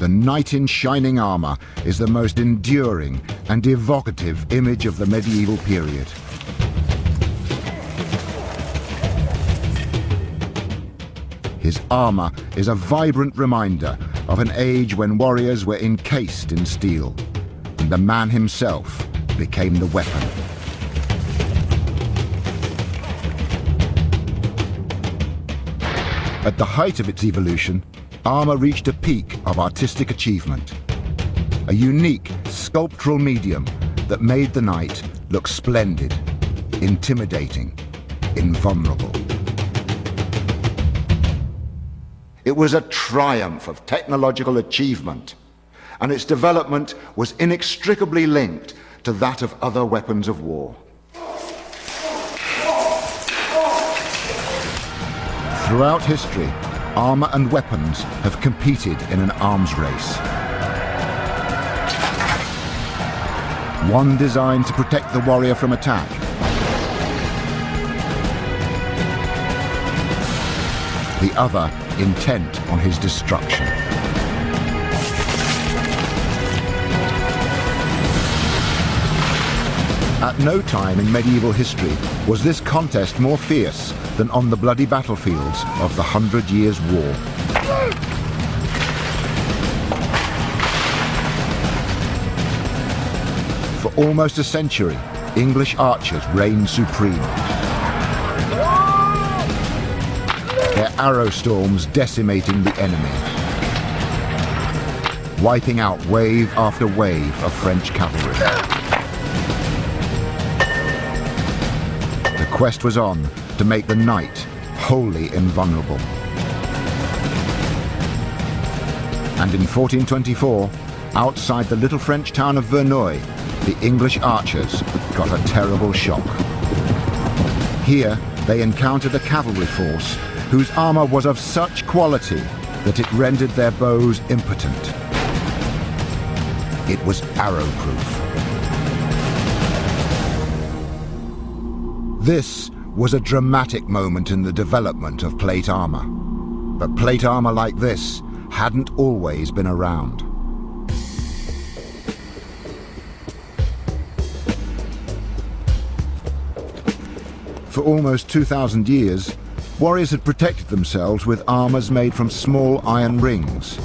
The knight in shining armor is the most enduring and evocative image of the medieval period. His armor is a vibrant reminder of an age when warriors were encased in steel, and the man himself became the weapon. At the height of its evolution, armor reached a peak of artistic achievement, a unique sculptural medium that made the knight look splendid, intimidating, invulnerable. It was a triumph of technological achievement, and its development was inextricably linked to that of other weapons of war. Throughout history, armor and weapons have competed in an arms race. One designed to protect the warrior from attack, the other intent on his destruction. At no time in medieval history was this contest more fierce than on the bloody battlefields of the 100 Years' War. For almost a century, English archers reigned supreme. Their arrow storms decimating the enemy, wiping out wave after wave of French cavalry. The quest was on to make the knight wholly invulnerable. And in 1424, outside the little French town of Verneuil, the English archers got a terrible shock. Here, they encountered a cavalry force whose armor was of such quality that it rendered their bows impotent. It was arrow-proof. This was a dramatic moment in the development of plate armor. But plate armor like this hadn't always been around. For almost 2,000 years, warriors had protected themselves with armors made from small iron rings.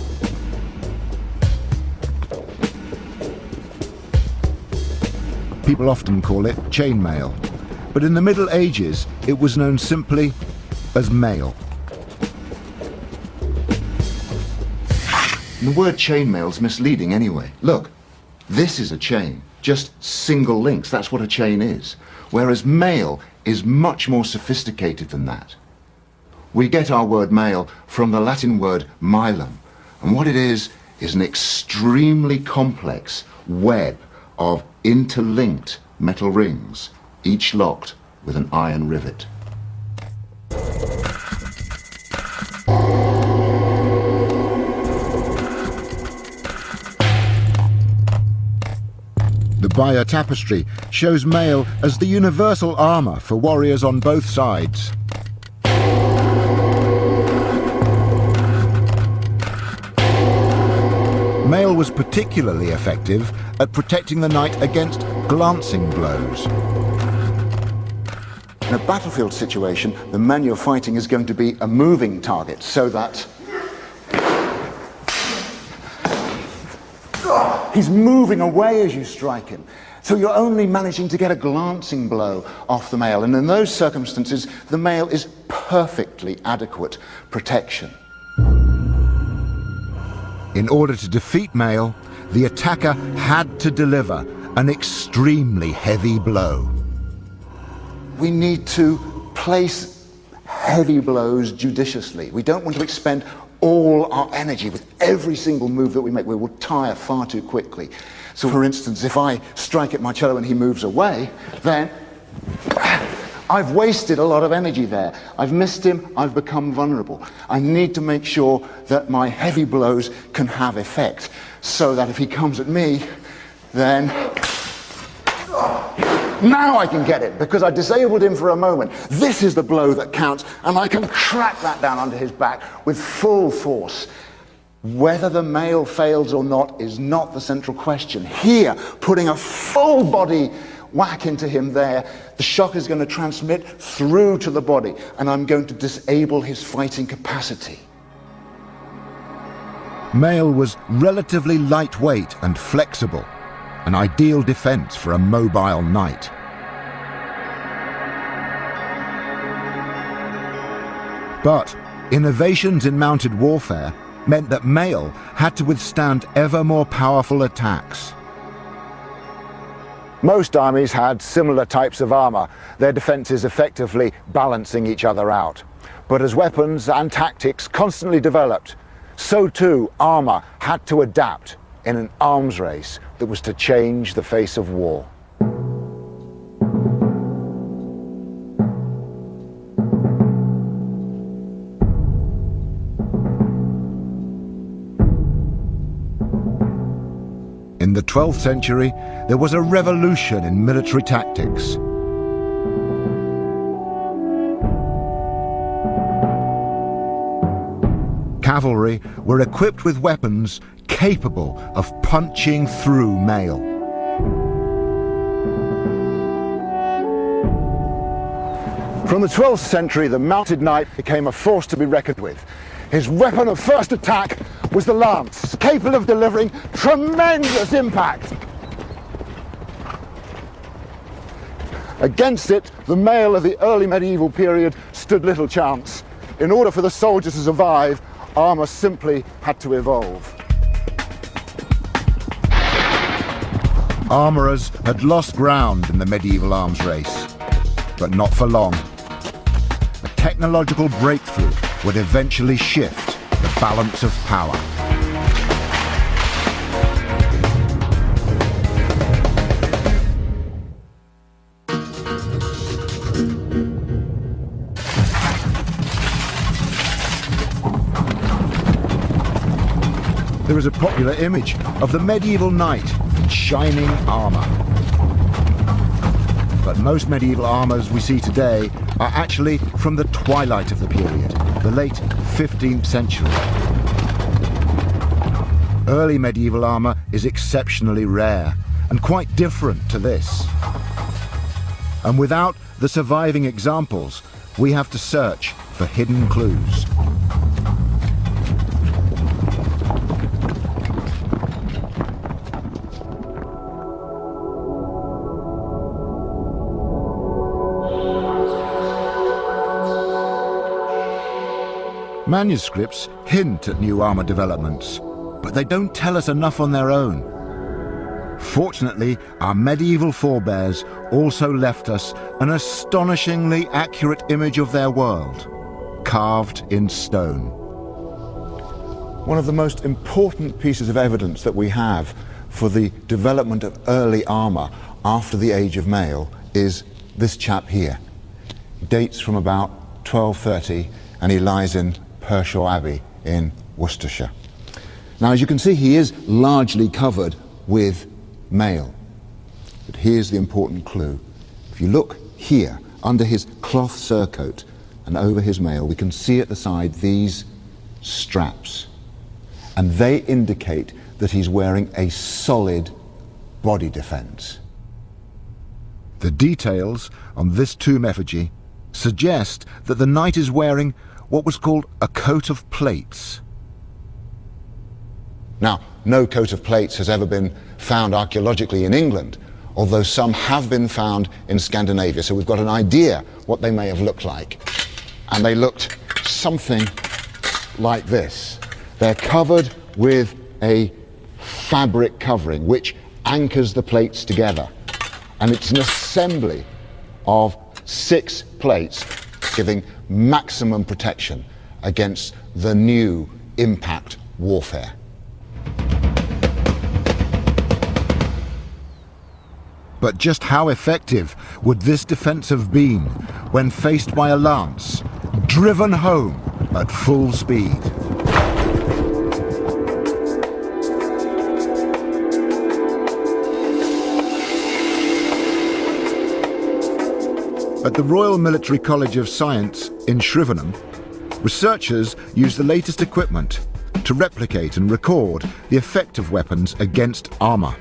People often call it chainmail, but in the Middle Ages it was known simply as mail. The word chainmail's misleading anyway. Look, this is a chain, just single links, that's what a chain is. Whereas mail is much more sophisticated than that. We get our word mail from the Latin word milum, and what it is an extremely complex web of interlinked metal rings, each locked with an iron rivet. The Bayeux tapestry shows mail as the universal armor for warriors on both sides. Mail was particularly effective at protecting the knight against glancing blows. In a battlefield situation, the man you're fighting is going to be a moving target, so that he's moving away as you strike him. So you're only managing to get a glancing blow off the mail, and in those circumstances, the mail is perfectly adequate protection. In order to defeat mail, the attacker had to deliver an extremely heavy blow. We need to place heavy blows judiciously. We don't want to expend all our energy with every single move that we make. We will tire far too quickly. So for instance, if I strike at my cello and he moves away, then I've wasted a lot of energy there. I've missed him, I've become vulnerable. I need to make sure that my heavy blows can have effect, so that if he comes at me, then now I can get it, because I disabled him for a moment. This is the blow that counts, and I can crack that down onto his back with full force. Whether the mail fails or not is not the central question. Here, putting a full body whack into him there, the shock is going to transmit through to the body, and I'm going to disable his fighting capacity. Mail was relatively lightweight and flexible, an ideal defense for a mobile knight. But innovations in mounted warfare meant that mail had to withstand ever more powerful attacks. Most armies had similar types of armour, their defences effectively balancing each other out. But as weapons and tactics constantly developed, so too armour had to adapt in an arms race that was to change the face of war. In the 12th century, there was a revolution in military tactics. Cavalry were equipped with weapons capable of punching through mail. From the 12th century, the mounted knight became a force to be reckoned with. His weapon of first attack was the lance, capable of delivering tremendous impact. Against it, the mail of the early medieval period stood little chance. In order for the soldier to survive, armour simply had to evolve. Armourers had lost ground in the medieval arms race, but not for long. A technological breakthrough would eventually shift the balance of power. There is a popular image of the medieval knight in shining armour. But most medieval armours we see today are actually from the twilight of the period, the late 15th century. Early medieval armour is exceptionally rare and quite different to this. And without the surviving examples, we have to search for hidden clues. Manuscripts hint at new armour developments, but they don't tell us enough on their own. Fortunately, our medieval forebears also left us an astonishingly accurate image of their world, carved in stone. One of the most important pieces of evidence that we have for the development of early armour after the age of mail is this chap here. He dates from about 1230 and he lies in Pershaw Abbey in Worcestershire. Now, as you can see, he is largely covered with mail. But here's the important clue. If you look here, under his cloth surcoat and over his mail, we can see at the side these straps. And they indicate that he's wearing a solid body defense. The details on this tomb effigy suggest that the knight is wearing what was called a coat of plates. Now, no coat of plates has ever been found archaeologically in England, although some have been found in Scandinavia, so we've got an idea what they may have looked like. And they looked something like this. They're covered with a fabric covering which anchors the plates together. And it's an assembly of 6 plates giving maximum protection against the new impact warfare. But just how effective would this defense have been when faced by a lance, driven home at full speed? At the Royal Military College of Science in Shrivenham, researchers used the latest equipment to replicate and record the effect of weapons against armour.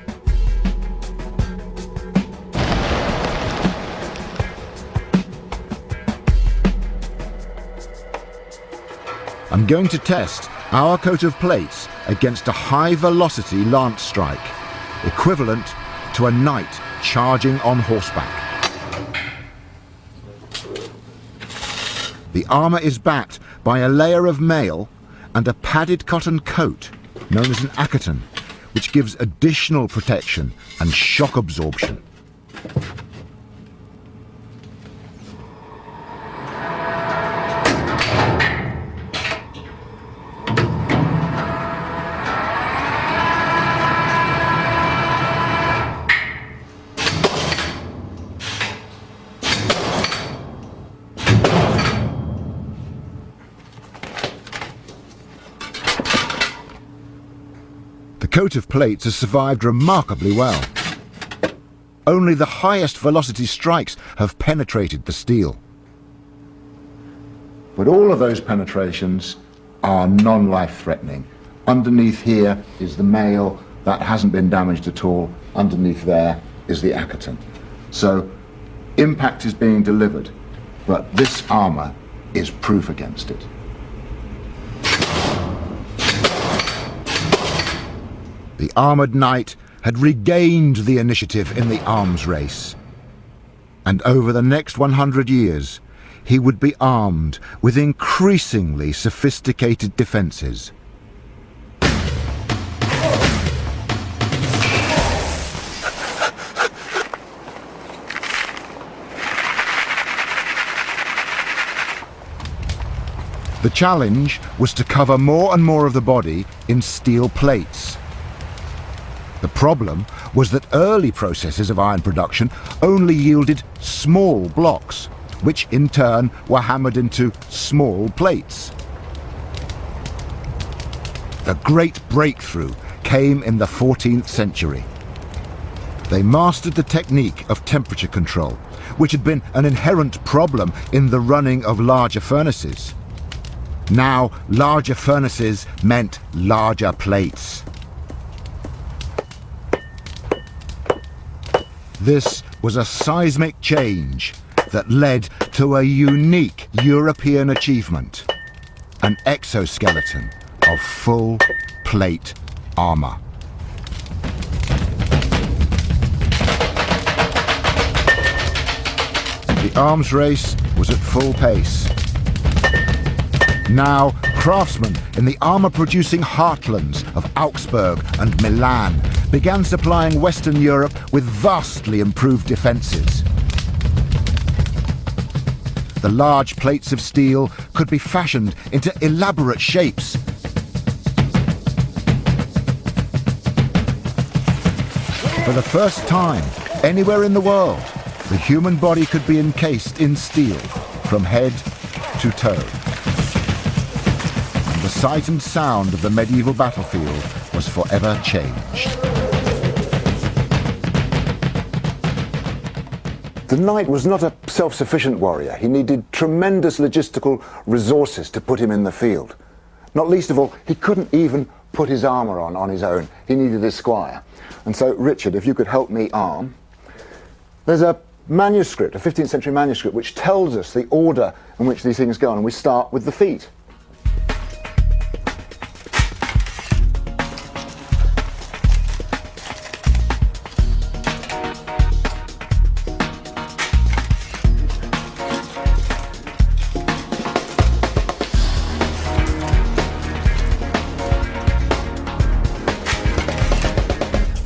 I'm going to test our coat of plates against a high-velocity lance strike, equivalent to a knight charging on horseback. The armour is backed by a layer of mail and a padded cotton coat, known as an accaton, which gives additional protection and shock absorption. The coat of plates has survived remarkably well. Only the highest velocity strikes have penetrated the steel. But all of those penetrations are non-life-threatening. Underneath here is the mail, that hasn't been damaged at all. Underneath there is the accaton. So impact is being delivered, but this armour is proof against it. The armoured knight had regained the initiative in the arms race. And over the next 100 years, he would be armed with increasingly sophisticated defences. The challenge was to cover more and more of the body in steel plates. The problem was that early processes of iron production only yielded small blocks, which in turn were hammered into small plates. The great breakthrough came in the 14th century. They mastered the technique of temperature control, which had been an inherent problem in the running of larger furnaces. Now, larger furnaces meant larger plates. This was a seismic change that led to a unique European achievement, an exoskeleton of full plate armour. The arms race was at full pace. Now, craftsmen in the armour-producing heartlands of Augsburg and Milan began supplying Western Europe with vastly improved defences. The large plates of steel could be fashioned into elaborate shapes. For the first time, anywhere in the world, the human body could be encased in steel from head to toe. And the sight and sound of the medieval battlefield was forever changed. The knight was not a self-sufficient warrior. He needed tremendous logistical resources to put him in the field. Not least of all, he couldn't even put his armour on his own. He needed his squire. And so, Richard, if you could help me arm. There's a manuscript, a 15th century manuscript, which tells us the order in which these things go on, and we start with the feet.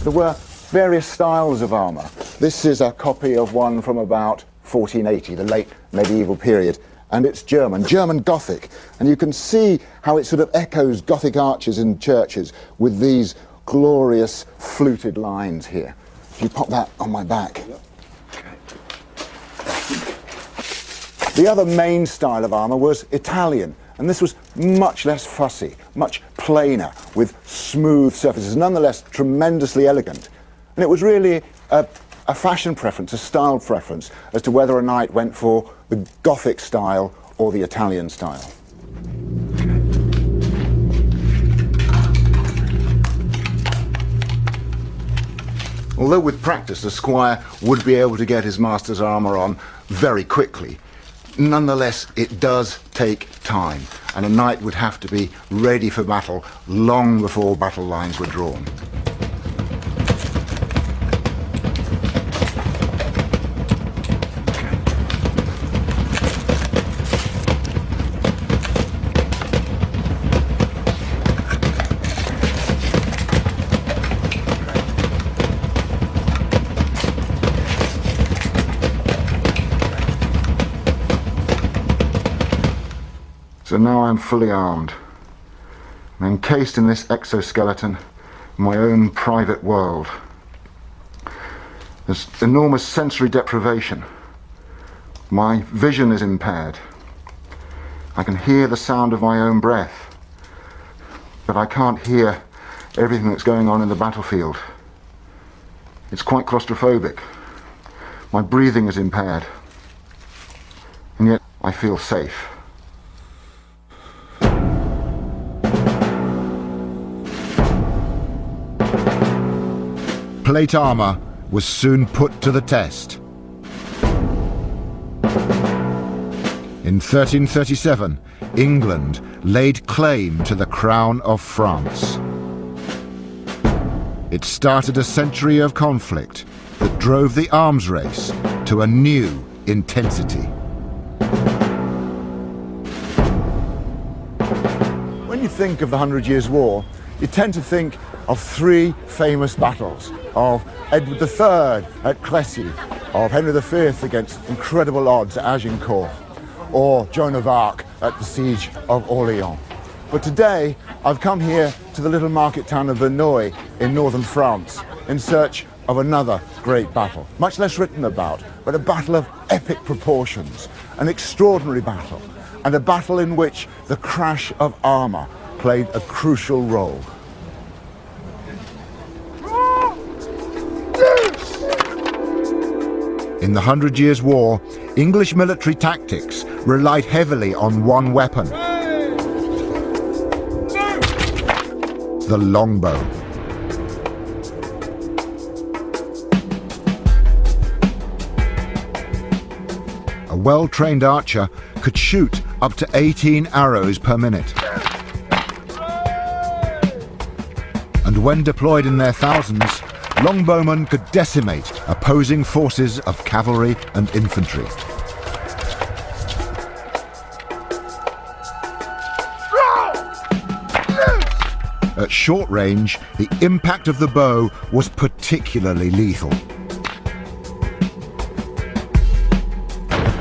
There were various styles of armour. This is a copy of one from about 1480, the late medieval period, and it's German Gothic. And you can see how it sort of echoes Gothic arches in churches with these glorious fluted lines here. If you pop that on my back. Yep. Okay. The other main style of armour was Italian, and this was much less fussy, much plainer, with smooth surfaces, nonetheless tremendously elegant. And it was really a fashion preference, a style preference, as to whether a knight went for the Gothic style or the Italian style. Although with practice the squire would be able to get his master's armour on very quickly, nonetheless it does take time, and a knight would have to be ready for battle long before battle lines were drawn. So now I'm fully armed. I'm encased in this exoskeleton, my own private world. There's enormous sensory deprivation. My vision is impaired. I can hear the sound of my own breath, but I can't hear everything that's going on in the battlefield. It's quite claustrophobic. My breathing is impaired, and yet I feel safe. Plate armour was soon put to the test. In 1337, England laid claim to the crown of France. It started a century of conflict that drove the arms race to a new intensity. When you think of the 100 Years' War, you tend to think of three famous battles: of Edward III at Crécy, of Henry V against incredible odds at Agincourt, or Joan of Arc at the Siege of Orléans. But today, I've come here to the little market town of Verneuil in northern France in search of another great battle, much less written about, but a battle of epic proportions, an extraordinary battle, and a battle in which the crash of armour played a crucial role. In the 100 Years' War, English military tactics relied heavily on one weapon: the longbow. A well-trained archer could shoot up to 18 arrows per minute. And when deployed in their thousands, longbowmen could decimate opposing forces of cavalry and infantry. At short range, the impact of the bow was particularly lethal.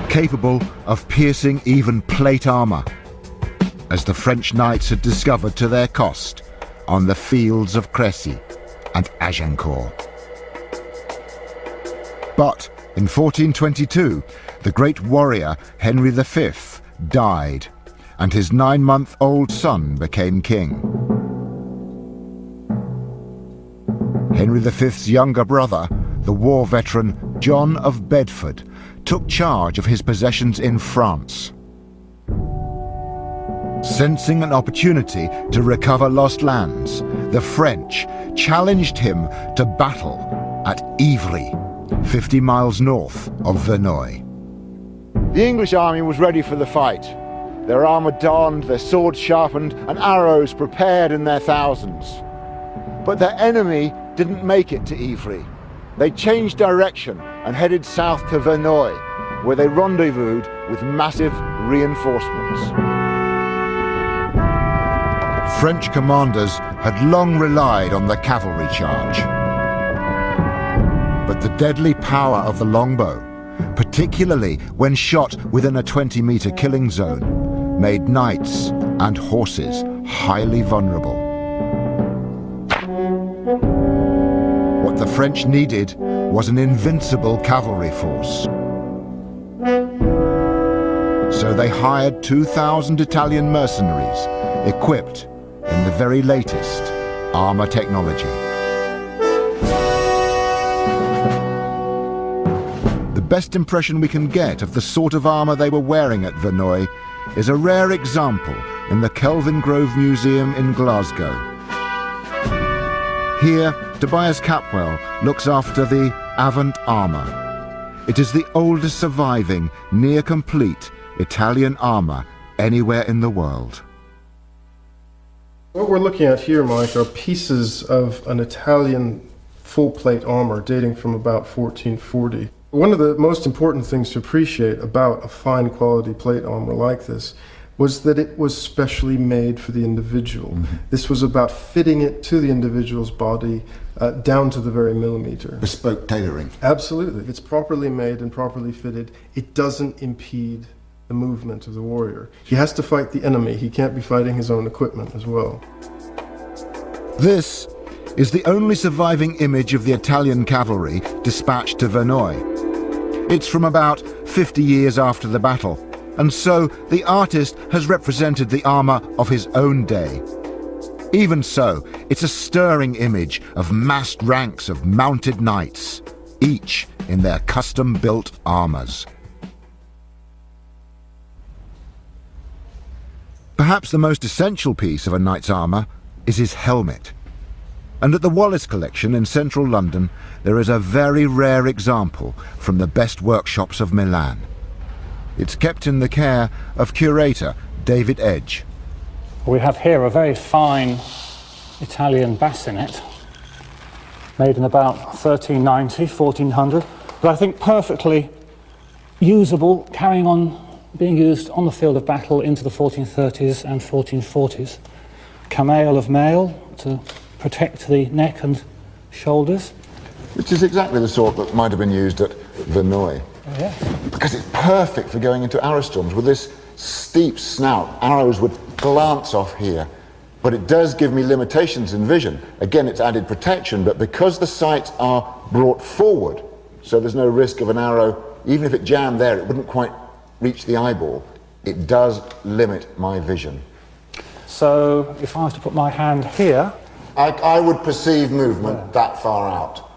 Capable of piercing even plate armour, as the French knights had discovered to their cost on the fields of Crécy and Agincourt. But in 1422, the great warrior Henry V died, and his 9-month-old son became king. Henry V's younger brother, the war veteran John of Bedford, took charge of his possessions in France. Sensing an opportunity to recover lost lands, the French challenged him to battle at Ivry, 50 miles north of Verneuil. The English army was ready for the fight. Their armour donned, their swords sharpened, and arrows prepared in their thousands. But their enemy didn't make it to Ivry. They changed direction and headed south to Verneuil, where they rendezvoused with massive reinforcements. French commanders had long relied on the cavalry charge. But the deadly power of the longbow, particularly when shot within a 20-meter killing zone, made knights and horses highly vulnerable. What the French needed was an invincible cavalry force. So they hired 2,000 Italian mercenaries, equipped in the very latest armour technology. The best impression we can get of the sort of armour they were wearing at Verneuil is a rare example in the Kelvin Grove Museum in Glasgow. Here, Tobias Capwell looks after the Avant Armour. It is the oldest surviving, near-complete Italian armour anywhere in the world. What we're looking at here, Mike, are pieces of an Italian full-plate armour dating from about 1440. One of the most important things to appreciate about a fine quality plate armour like this was that it was specially made for the individual. This was about fitting it to the individual's body down to the very millimeter. Bespoke tailoring. Absolutely. If it's properly made and properly fitted, it doesn't impede the movement of the warrior. He has to fight the enemy. He can't be fighting his own equipment as well. This is the only surviving image of the Italian cavalry dispatched to Verneuil. It's from about 50 years after the battle, and so the artist has represented the armour of his own day. Even so, it's a stirring image of massed ranks of mounted knights, each in their custom-built armours. Perhaps the most essential piece of a knight's armour is his helmet. And at the Wallace Collection in central London, there is a very rare example from the best workshops of Milan. It's kept in the care of curator David Edge. We have here a very fine Italian bassinet, made in about 1390, 1400, but I think perfectly usable, carrying on being used on the field of battle into the 1430s and 1440s. Camail of mail to protect the neck and shoulders. Which is exactly the sort that might have been used at Verneuil. Oh, yes. Because it's perfect for going into arrow storms. With this steep snout, arrows would glance off here. But it does give me limitations in vision. Again, it's added protection, but because the sights are brought forward, so there's no risk of an arrow, even if it jammed there, it wouldn't quite reach the eyeball, it does limit my vision. So if I was to put my hand here, I would perceive movement that far out.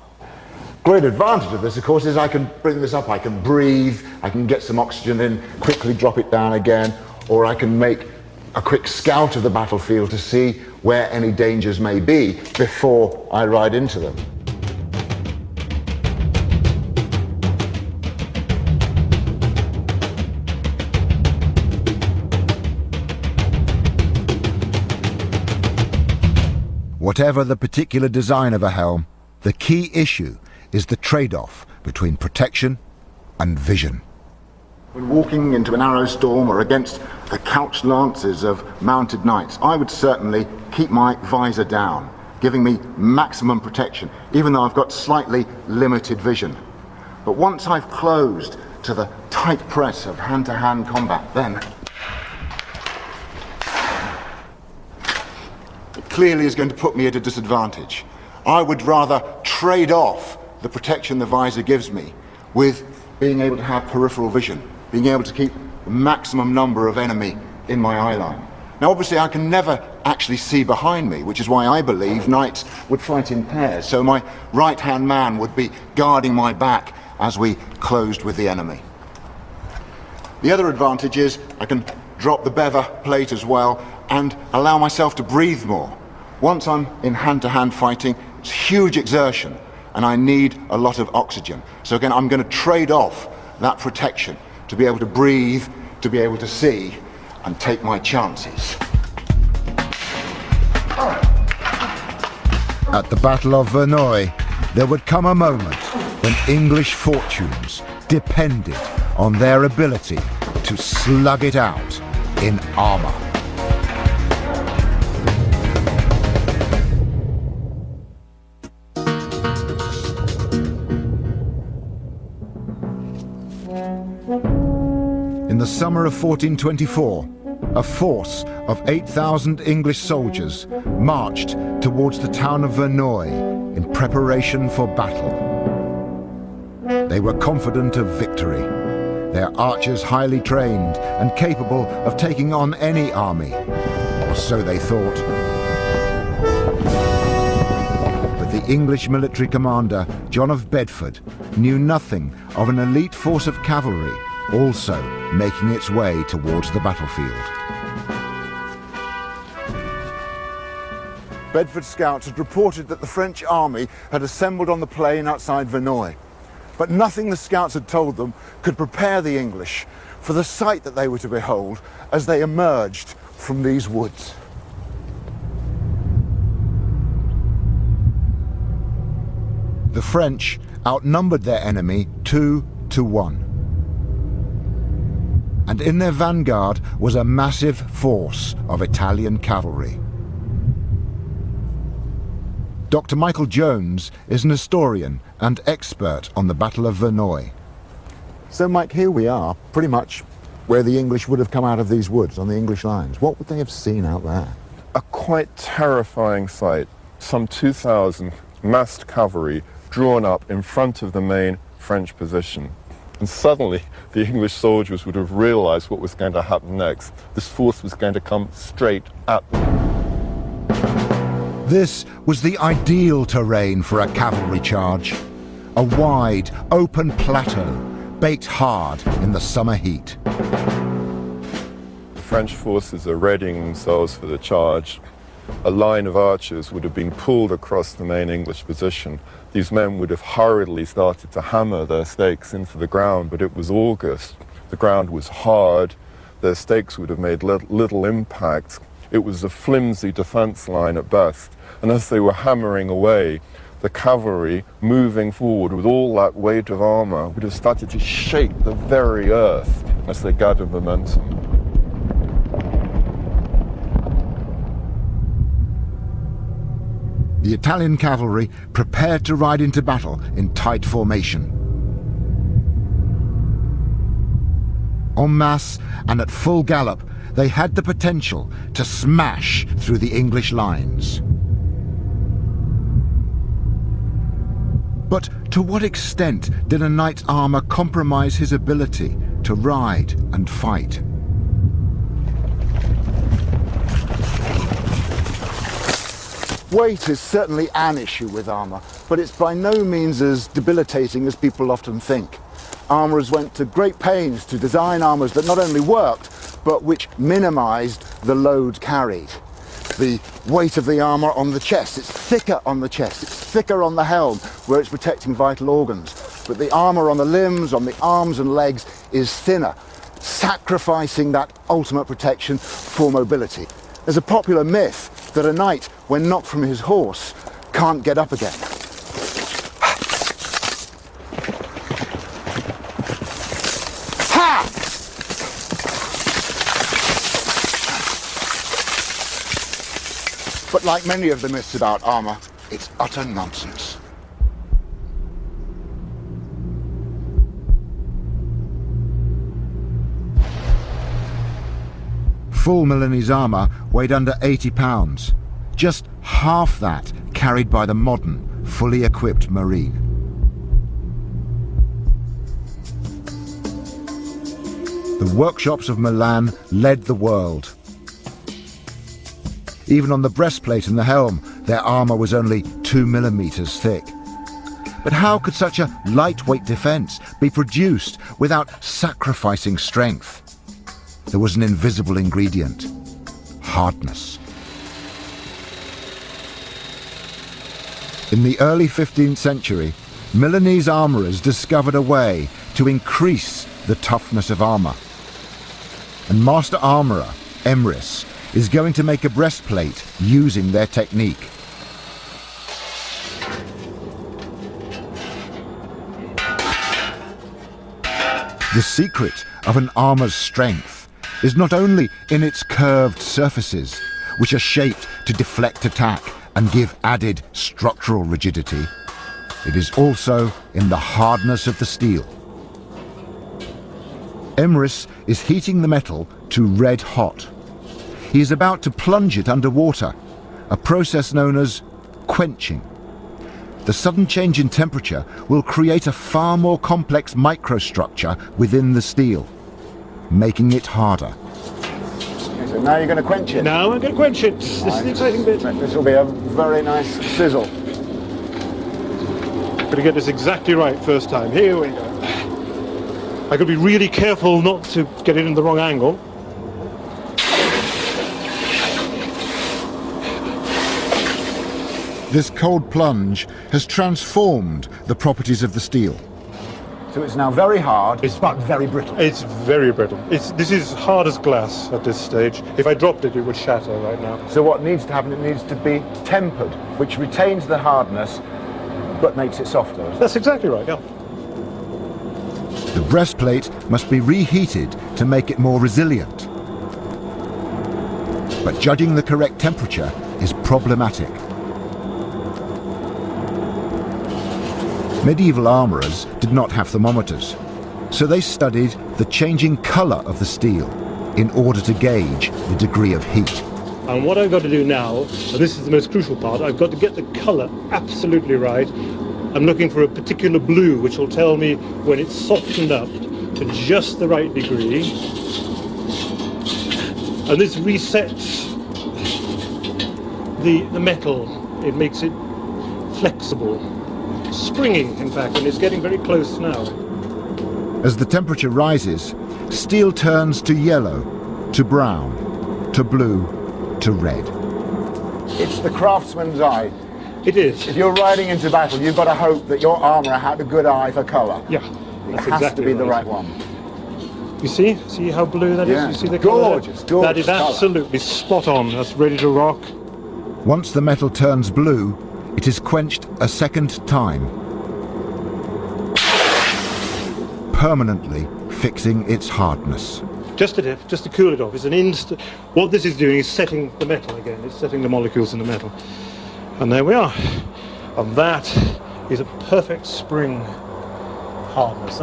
Great advantage of this, of course, is I can bring this up, I can breathe, I can get some oxygen in, quickly drop it down again, or I can make a quick scout of the battlefield to see where any dangers may be before I ride into them. Whatever the particular design of a helm, the key issue is the trade-off between protection and vision. When walking into an arrow storm or against the couched lances of mounted knights, I would certainly keep my visor down, giving me maximum protection, even though I've got slightly limited vision. But once I've closed to the tight press of hand-to-hand combat, then it clearly is going to put me at a disadvantage. I would rather trade off the protection the visor gives me with being able to have peripheral vision, being able to keep the maximum number of enemy in my eye line. Now obviously I can never actually see behind me, which is why I believe knights would fight in pairs, so my right-hand man would be guarding my back as we closed with the enemy. The other advantage is I can drop the bever plate as well and allow myself to breathe more. Once I'm in hand-to-hand fighting, it's huge exertion and I need a lot of oxygen. So again, I'm going to trade off that protection to be able to breathe, to be able to see and take my chances. At the Battle of Verneuil, there would come a moment when English fortunes depended on their ability to slug it out in armour. In the summer of 1424, a force of 8,000 English soldiers marched towards the town of Verneuil in preparation for battle. They were confident of victory, their archers highly trained and capable of taking on any army, or so they thought. But the English military commander, John of Bedford, knew nothing of an elite force of cavalry also making its way towards the battlefield. Bedford scouts had reported that the French army had assembled on the plain outside Verneuil. But nothing the scouts had told them could prepare the English for the sight that they were to behold as they emerged from these woods. The French outnumbered their enemy 2-1. And in their vanguard was a massive force of Italian cavalry. Dr. Michael Jones is an historian and expert on the Battle of Verneuil. So, Mike, here we are, pretty much where the English would have come out of these woods on the English lines. What would they have seen out there? A quite terrifying sight. Some 2,000 massed cavalry drawn up in front of the main French position. And suddenly, the English soldiers would have realized what was going to happen next. This force was going to come straight at them. This was the ideal terrain for a cavalry charge. A wide, open plateau, baked hard in the summer heat. The French forces are readying themselves for the charge. A line of archers would have been pulled across the main English position. These men would have hurriedly started to hammer their stakes into the ground, but it was August. The ground was hard. Their stakes would have made little impact. It was a flimsy defense line at best. And as they were hammering away, the cavalry, moving forward with all that weight of armor, would have started to shake the very earth as they gathered momentum. The Italian cavalry prepared to ride into battle in tight formation. En masse and at full gallop, they had the potential to smash through the English lines. But to what extent did a knight's armor compromise his ability to ride and fight? Weight is certainly an issue with armour, but it's by no means as debilitating as people often think. Armourers went to great pains to design armours that not only worked, but which minimised the load carried. The weight of the armour on the chest, it's thicker on the chest, it's thicker on the helm, where it's protecting vital organs. But the armour on the limbs, on the arms and legs is thinner, sacrificing that ultimate protection for mobility. There's a popular myth that a knight, when knocked from his horse, can't get up again. Ha! But like many of the myths about armour, it's utter nonsense. Full Milanese armour weighed under 80 pounds, just half that carried by the modern, fully equipped Marine. The workshops of Milan led the world. Even on the breastplate and the helm, their armour was only 2 millimeters thick. But how could such a lightweight defence be produced without sacrificing strength? There was an invisible ingredient: hardness. In the early 15th century, Milanese armourers discovered a way to increase the toughness of armour. And master armourer Emrys is going to make a breastplate using their technique. The secret of an armour's strength is not only in its curved surfaces, which are shaped to deflect attack and give added structural rigidity. It is also in the hardness of the steel. Emrys is heating the metal to red hot. He is about to plunge it under water, a process known as quenching. The sudden change in temperature will create a far more complex microstructure within the steel, making it harder. Okay, so now you're going to quench it? Now I'm going to quench it. This is the exciting bit. This will be a very nice sizzle. Got to get this exactly right first time. Here we go. I got to be really careful not to get it in the wrong angle. This cold plunge has transformed the properties of the steel. So it's now very hard, but very brittle. It's very brittle. This is hard as glass at this stage. If I dropped it, it would shatter right now. So what needs to happen, it needs to be tempered, which retains the hardness, but makes it softer. That's exactly right, yeah. The breastplate must be reheated to make it more resilient. But judging the correct temperature is problematic. Medieval armourers did not have thermometers, so they studied the changing colour of the steel in order to gauge the degree of heat. And what I've got to do now, and this is the most crucial part, I've got to get the colour absolutely right. I'm looking for a particular blue which will tell me when it's softened up to just the right degree. And this resets the metal. It makes it flexible. Springing, in fact, and it's getting very close now. As the temperature rises, steel turns to yellow, to brown, to blue, to red. It's the craftsman's eye. It is. If you're riding into battle, you've got to hope that your armourer had a good eye for colour. Yeah, It that's has exactly to be the right. right one. You see? See how blue that is? Yeah. You see the colour? Gorgeous, gorgeous That is colour. absolutely spot on. That's ready to rock. Once the metal turns blue, it is quenched a second time, permanently fixing its hardness. Just a dip, just to cool it off. It's an instant. What this is doing is setting the metal again. It's setting the molecules in the metal. And there we are. And that is a perfect spring hardness.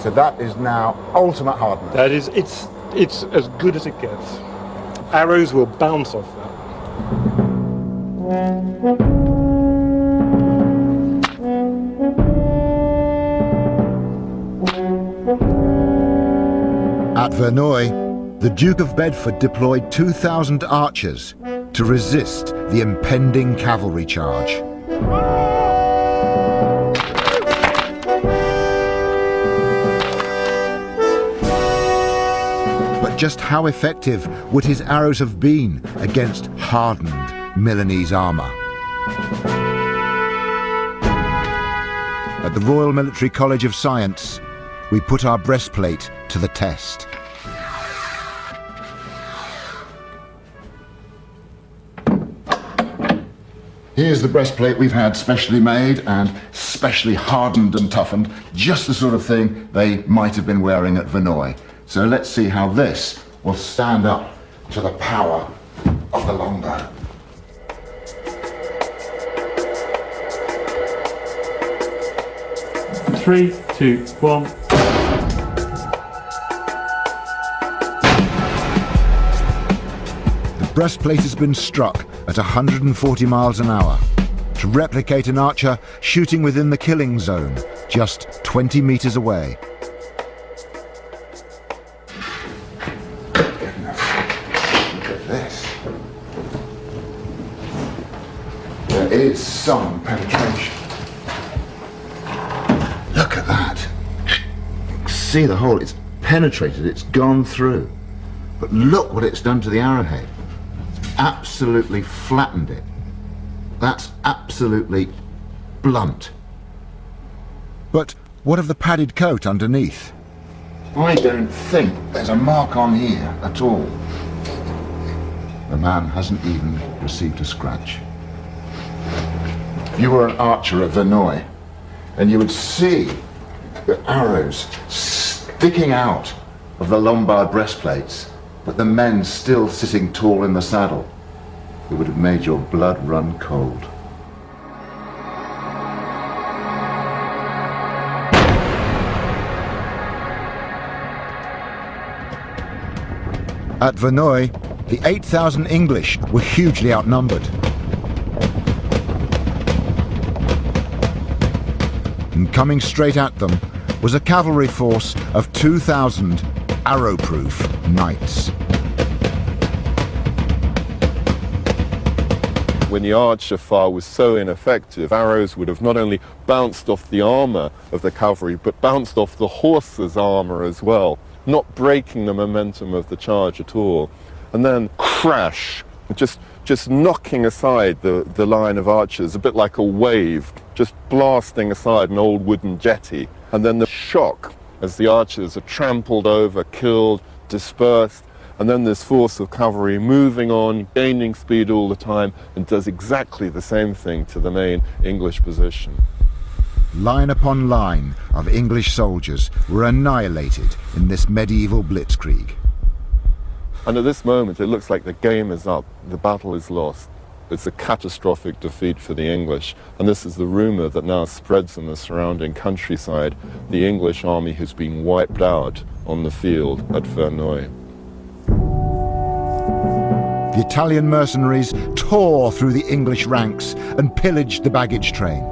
So that is now ultimate hardness. That is, it's as good as it gets. Arrows will bounce off that. At Verneuil, the Duke of Bedford deployed 2,000 archers to resist the impending cavalry charge. But just how effective would his arrows have been against hardened Milanese armour? At the Royal Military College of Science, we put our breastplate to the test. Here's the breastplate we've had specially made and specially hardened and toughened, just the sort of thing they might have been wearing at Verneuil. So let's see how this will stand up to the power of the longbow. Three, two, one. The breastplate has been struck at 140 miles an hour to replicate an archer shooting within the killing zone, just 20 meters away. Goodness. Look at this. There is some penetration. Look at that. See the hole, it's penetrated, it's gone through. But look what it's done to the arrowhead. It's absolutely flattened it. That's absolutely blunt. But what of the padded coat underneath? I don't think there's a mark on here at all. The man hasn't even received a scratch. If you were an archer at Verneuil, and you would see the arrows sticking out of the Lombard breastplates, but the men still sitting tall in the saddle, it would have made your blood run cold. At Verneuil, the 8,000 English were hugely outnumbered. And coming straight at them was a cavalry force of 2,000 arrow-proof knights. When the archer fire was so ineffective, arrows would have not only bounced off the armour of the cavalry, but bounced off the horse's armour as well, not breaking the momentum of the charge at all. And then crash, just just knocking aside the line of archers, a bit like a wave, just blasting aside an old wooden jetty. And then the shock as the archers are trampled over, killed, dispersed, and then this force of cavalry moving on, gaining speed all the time, and does exactly the same thing to the main English position. Line upon line of English soldiers were annihilated in this medieval blitzkrieg. And at this moment, it looks like the game is up, the battle is lost. It's a catastrophic defeat for the English, and this is the rumor that now spreads in the surrounding countryside. The English army has been wiped out on the field at Verneuil. The Italian mercenaries tore through the English ranks and pillaged the baggage train.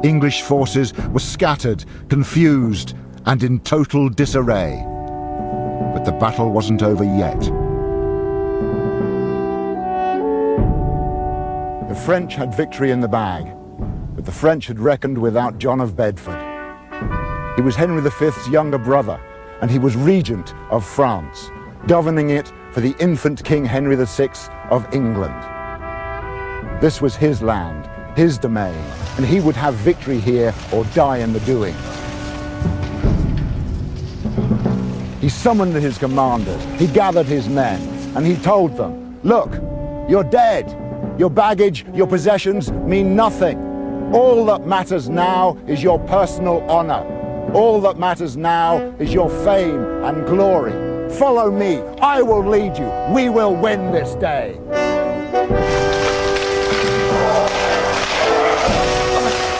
English forces were scattered, confused, and in total disarray. But the battle wasn't over yet. The French had victory in the bag, but the French had reckoned without John of Bedford. He was Henry V's younger brother, and he was regent of France, governing it for the infant King Henry VI of England. This was his land, his domain, and he would have victory here or die in the doing. He summoned his commanders, he gathered his men, and he told them, "Look, you're dead. Your baggage, your possessions mean nothing. All that matters now is your personal honor. All that matters now is your fame and glory. Follow me, I will lead you. We will win this day."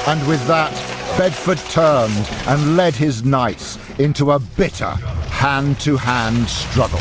And with that, Bedford turned and led his knights into a bitter hand-to-hand struggle.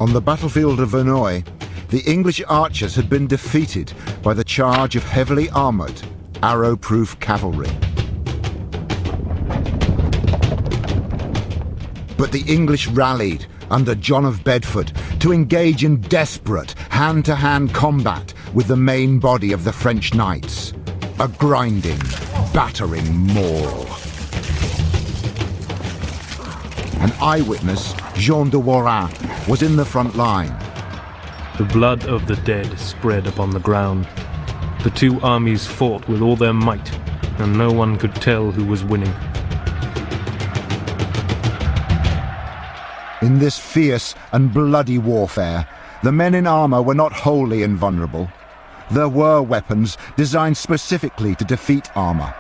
On the battlefield of Verneuil, the English archers had been defeated by the charge of heavily armoured, arrow-proof cavalry. But the English rallied under John of Bedford to engage in desperate hand-to-hand combat with the main body of the French knights, a grinding, battering maul. An eyewitness, Jean de Warrin, was in the front line. The blood of the dead spread upon the ground. The two armies fought with all their might, and no one could tell who was winning. In this fierce and bloody warfare, the men in armour were not wholly invulnerable. There were weapons designed specifically to defeat armour.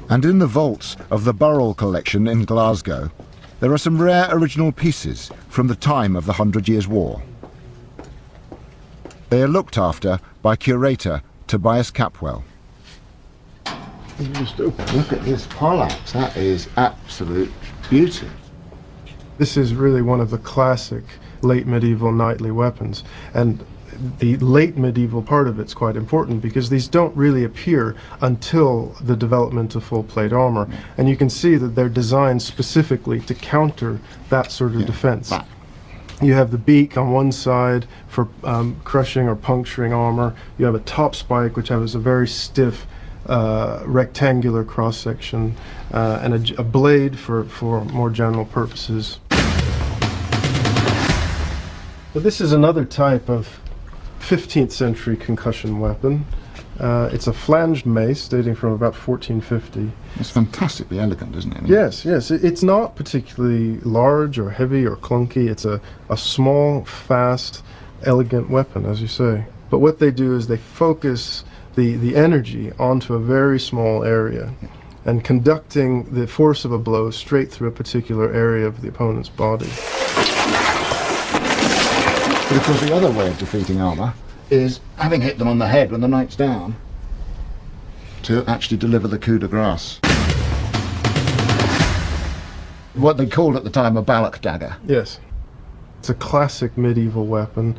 And in the vaults of the Burrell collection in Glasgow, there are some rare original pieces from the time of the 100 Years' War. They are looked after by curator Tobias Capwell. Just look at this poleaxe. That is absolute beauty. This is really one of the classic late medieval knightly weapons, and the late medieval part of it's quite important because these don't really appear until the development of full plate armor, and you can see that they're designed specifically to counter that sort of defense. You have the beak on one side for crushing or puncturing armor. You have a top spike, which has a very stiff rectangular cross section, and a blade for more general purposes. But this is another type of 15th century concussion weapon. It's a flanged mace dating from about 1450. It's fantastically elegant, isn't it? Yes, yes. It's not particularly large or heavy or clunky. It's a small, fast, elegant weapon, as you say. But what they do is they focus the energy onto a very small area and conducting the force of a blow straight through a particular area of the opponent's body. But of course the other way of defeating armour is having hit them on the head when the knight's down to actually deliver the coup de grace. What they called at the time a ballock dagger. Yes. It's a classic medieval weapon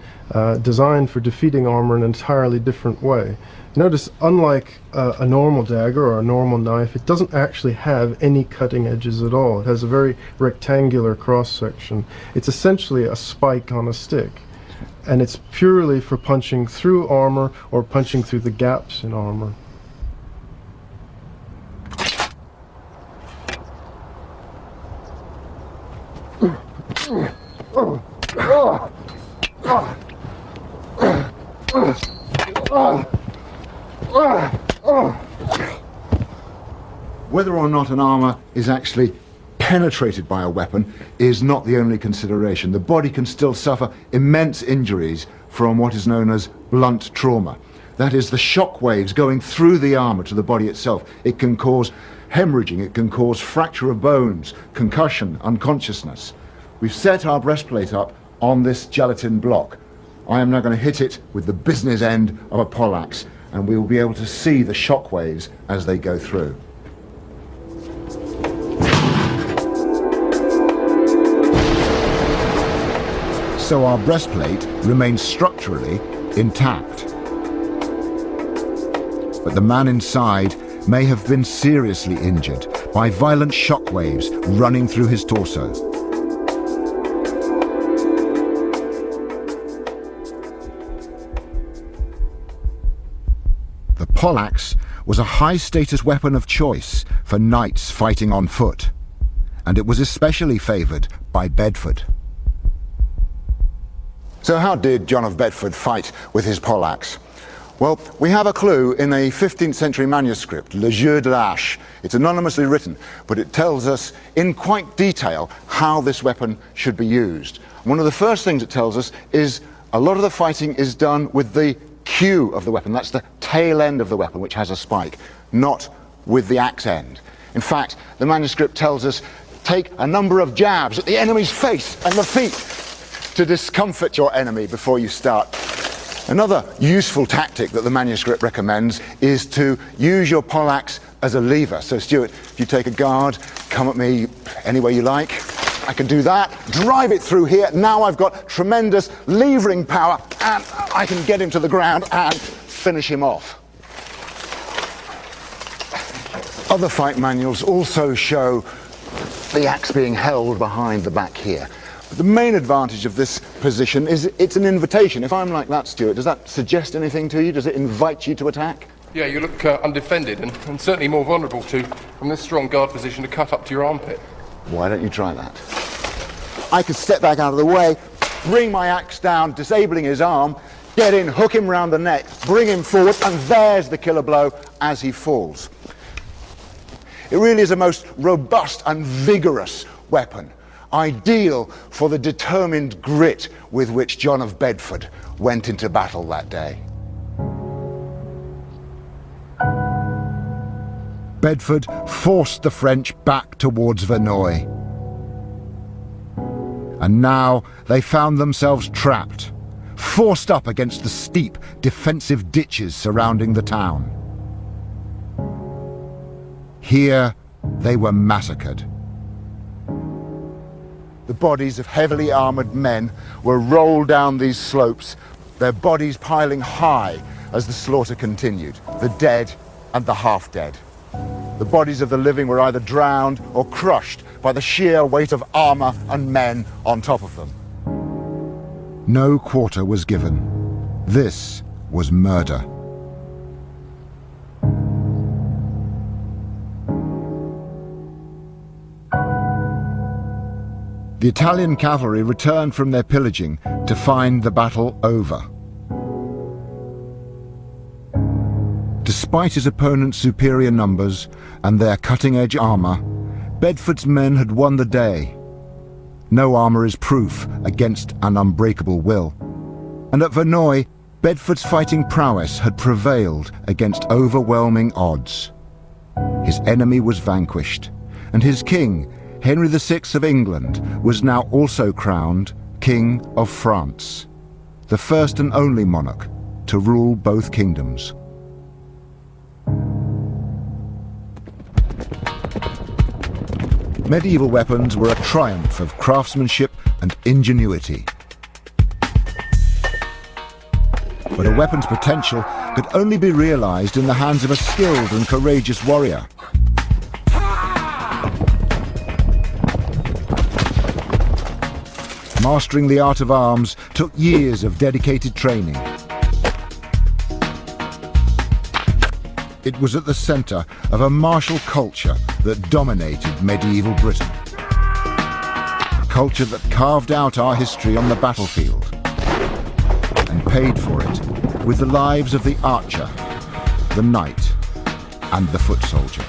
designed for defeating armor in an entirely different way. Notice, unlike a normal dagger or a normal knife, it doesn't actually have any cutting edges at all. It has a very rectangular cross-section. It's essentially a spike on a stick, and it's purely for punching through armor or punching through the gaps in armor. Whether or not an armor is actually penetrated by a weapon is not the only consideration. The body can still suffer immense injuries from what is known as blunt trauma. That is, the shock waves going through the armor to the body itself. It can cause hemorrhaging, it can cause fracture of bones, concussion, unconsciousness. We've set our breastplate up on this gelatin block. I am now going to hit it with the business end of a poleaxe, and we will be able to see the shock waves as they go through. So our breastplate remains structurally intact. But the man inside may have been seriously injured by violent shock waves running through his torso. The poleaxe was a high-status weapon of choice for knights fighting on foot, and it was especially favoured by Bedford. So how did John of Bedford fight with his poleaxe? Well, we have a clue in a 15th century manuscript, Le Jeu de l'Hache. It's anonymously written, but it tells us in quite detail how this weapon should be used. One of the first things it tells us is a lot of the fighting is done with the Q of the weapon. That's the tail end of the weapon, which has a spike, not with the axe end. In fact, the manuscript tells us, take a number of jabs at the enemy's face and the feet to discomfort your enemy before you start. Another useful tactic that the manuscript recommends is to use your poleaxe as a lever. So Stuart, if you take a guard, come at me any way you like. I can do that, drive it through here. Now I've got tremendous levering power, and I can get him to the ground and finish him off. Other fight manuals also show the axe being held behind the back here. But the main advantage of this position is it's an invitation. If I'm like that, Stuart, does that suggest anything to you? Does it invite you to attack? Yeah, you look undefended and certainly more vulnerable to, from this strong guard position, to cut up to your armpit. Why don't you try that? I could step back out of the way, bring my axe down, disabling his arm, get in, hook him round the neck, bring him forward, and there's the killer blow as he falls. It really is a most robust and vigorous weapon, ideal for the determined grit with which John of Bedford went into battle that day. Bedford forced the French back towards Verneuil. And now they found themselves trapped, forced up against the steep defensive ditches surrounding the town. Here they were massacred. The bodies of heavily armoured men were rolled down these slopes, their bodies piling high as the slaughter continued, the dead and the half-dead. The bodies of the living were either drowned or crushed by the sheer weight of armour and men on top of them. No quarter was given. This was murder. The Italian cavalry returned from their pillaging to find the battle over. Despite his opponent's superior numbers and their cutting-edge armour, Bedford's men had won the day. No armour is proof against an unbreakable will. And at Verneuil, Bedford's fighting prowess had prevailed against overwhelming odds. His enemy was vanquished, and his king, Henry VI of England, was now also crowned King of France, the first and only monarch to rule both kingdoms. Medieval weapons were a triumph of craftsmanship and ingenuity. but a weapon's potential could only be realized in the hands of a skilled and courageous warrior. Mastering the art of arms took years of dedicated training. It was at the centre of a martial culture that dominated medieval Britain. A culture that carved out our history on the battlefield and paid for it with the lives of the archer, the knight, and the foot soldier.